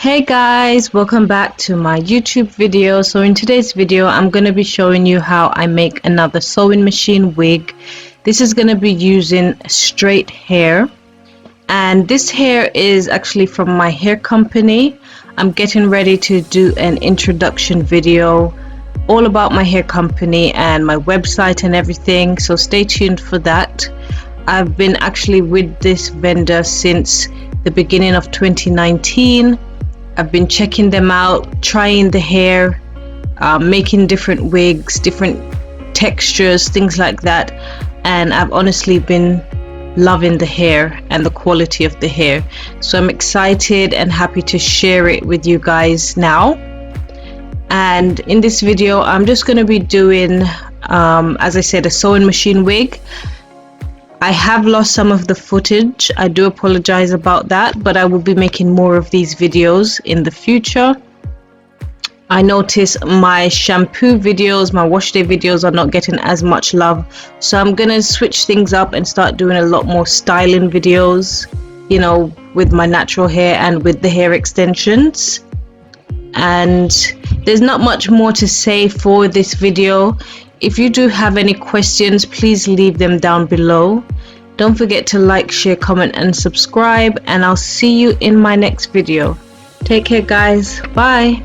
Hey guys, welcome back to my YouTube video. So in today's video I'm going to be showing you how I make another sewing machine wig. This is going to be using straight hair, and this hair is actually from my hair company. I'm getting ready to do an introduction video all about my hair company and my website and everything, so stay tuned for that. I've been actually with this vendor since the beginning of 2019. I've been checking them out, trying the hair, making different wigs, different textures, things like that, and I've honestly been loving the hair and the quality of the hair. So I'm excited and happy to share it with you guys now. And in this video I'm just going to be doing, as I said, a sewing machine wig. I have lost some of the footage. I do apologize about that, but I will be making more of these videos in the future. I notice my shampoo videos, my wash day videos are not getting as much love, so I'm gonna switch things up and start doing a lot more styling videos, you know, with my natural hair and with the hair extensions. And there's not much more to say for this video. If you do have any questions, please leave them down below. Don't forget to like, share, comment and subscribe, and I'll see you in my next video. Take care guys. Bye.